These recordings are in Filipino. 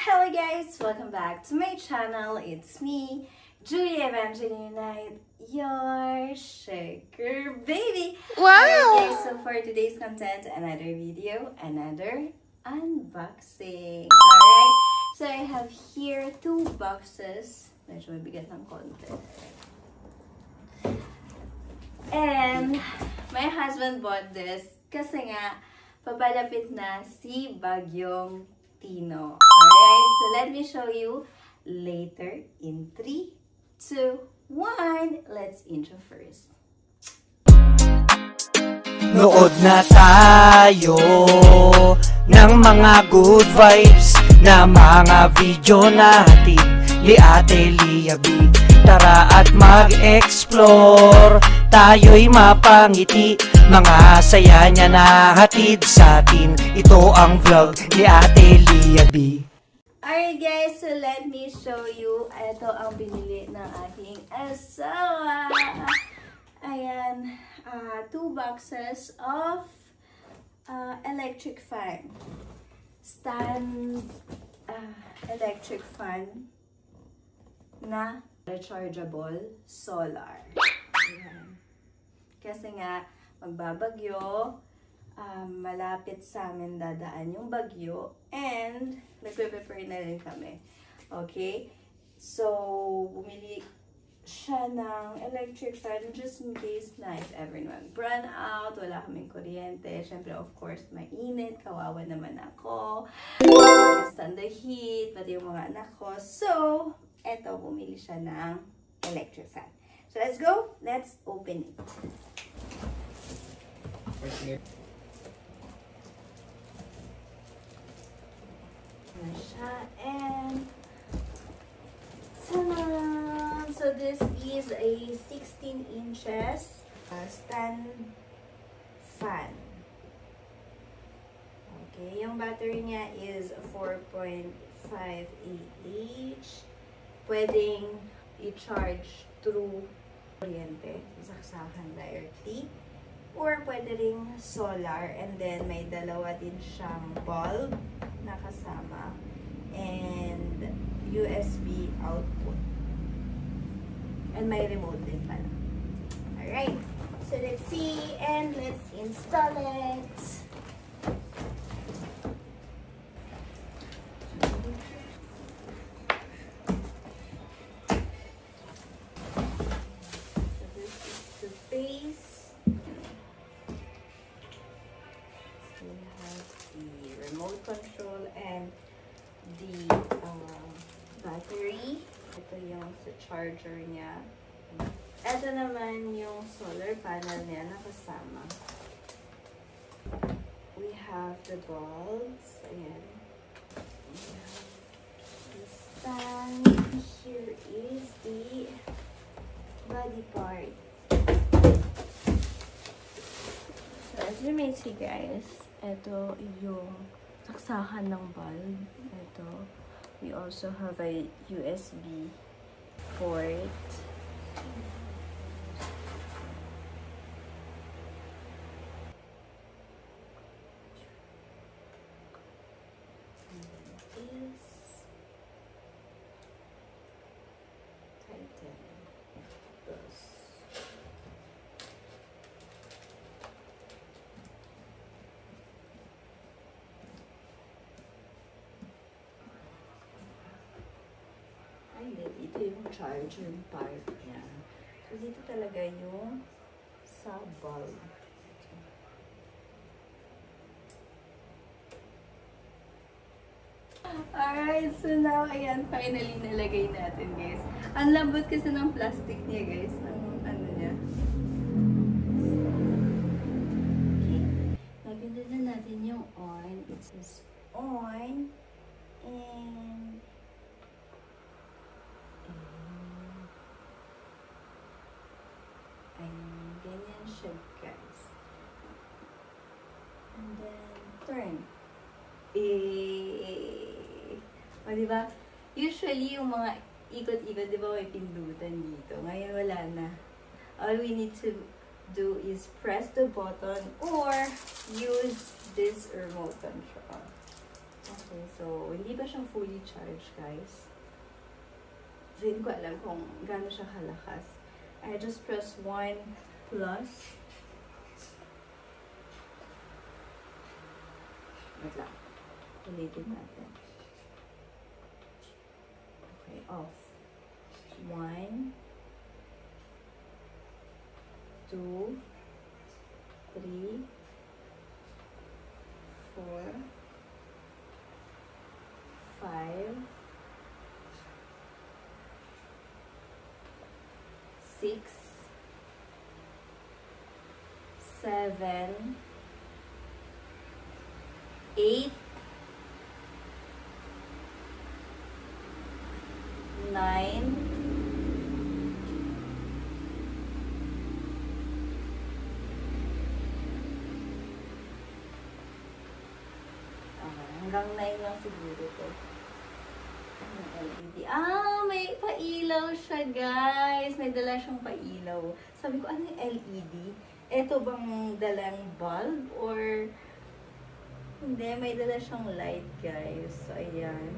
Hello guys! Welcome back to my channel. It's me, Julia Evangeline Knight, your sugar baby. Wow! Okay, so for today's content, another video, another unboxing. Alright, so I have here two boxes. Medyo mabigat ng konti. And my husband bought this kasi nga papalapit na si Bagyong Tino. Alright, so let me show you later in 3, 2, 1. Let's intro first. Nood na tayo ng mga good vibes na mga video natin ni Ate Liabi. Tara at mag-explore, tayo'y mapangiti, mga saya niya na hatid sa atin. Ito ang vlog ni Ate Liabi. Alright guys, so let me show you. Ito ang binili ng aking asawa. Ayan, 2 boxes of electric fan. Stand electric fan na rechargeable solar. Ayan. Kasi nga, magbabagyo, malapit sa amin dadaan yung bagyo, and nagpe-prepare na rin kami. Okay? So, bumili siya ng electric fan just in case na if ever mag-run out, wala kaming kuryente. Siyempre, of course, mainit. Kawawa naman ako. I can stand the heat, pati yung mga anak ko. So, eto, bumili siya ng electric fan. So, let's go. Let's open it. Ayan siya. And, ta-da! So, this is a 16 inches stand fan. Okay, yung battery niya is 4.5 AH. Pwedeng i-charge through kuryente, saksakan directly, or pwede ring solar, and then may dalawa din siyang bulb na kasama and USB output, and may remote din pala. Alright, so let's see and let's install it. Remote control and the battery. Ito yung sa charger niya. Ito naman yung solar panel niya na kasama. We have the bulbs. Ayan. We have the stand. Here is the body part. So as you may see guys, ito yung saksakan ng bulb. Ito. We also have a USB port. Ito yung charger part niya. So, dito talaga yung sa bulb. Alright, so now, ayan, finally nalagay natin, guys. Ang lambot kasi ng plastic niya, guys. Ng ano niya. Okay. Naganda na natin yung on. It says on. And ganyan siya, guys. And then, turn. O, diba? Usually, yung mga ikot-ikot, diba, may pindutan dito. Ngayon, wala na. All we need to do is press the button or use this remote control. Okay, so hindi ba siyang fully charged, guys? So, hindi ko alam kung gaano siya kalakas. I just press 1 plus. Wait lang. Ulitin natin. Okay, off. 1, 2, 3, 4, 5, 6, 7, 8, 9, 9 lang siguro to. LED. May pailaw siya, guys. May dala siyang pailaw. Sabi ko, ano yung LED? Ito bang dalang bulb? Or hindi, may dala siyang light, guys. So, ayan.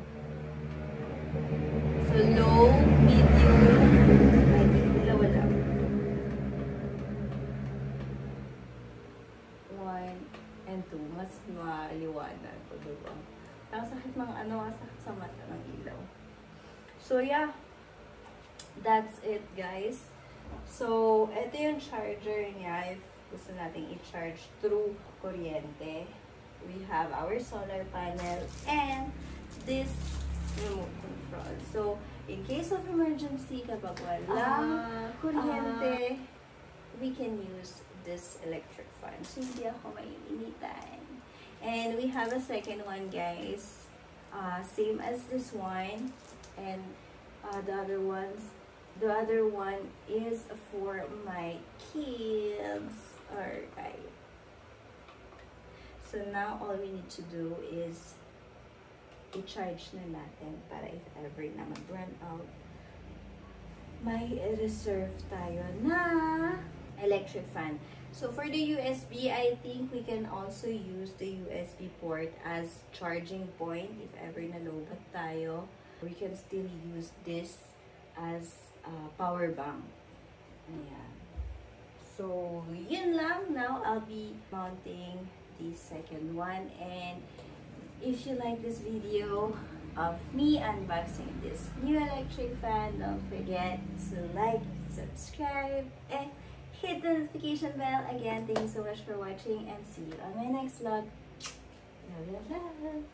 So, low, medium, I think dalawa lang. 1 and 2. Mas maliwanag ko, diba? Ang sakit ng sakit sa mata ng ilaw. So, yeah. That's it, guys. So, ito yung charger niya. If gusto natin i-charge through kuryente. We have our solar panel and this remote control. So, in case of emergency, kapag walang kuryente, we can use this electric fan. So, hindi ako maiinitan. And we have a second one, guys. Same as this one. And the other one is for my kids. Alright. So now all we need to do is i-charge na natin para if ever na mag-run out, may reserve tayo na electric fan. So for the USB, I think we can also use the USB port as charging point if ever nalobat tayo. We can still use this as power bank. Ayan. So yun lang. Now I'll be mounting the second one, and if you like this video of me unboxing this new electric fan, don't forget to like, subscribe, and hit the notification bell. Again, thank you so much for watching, and see you on my next vlog. Love, love, love.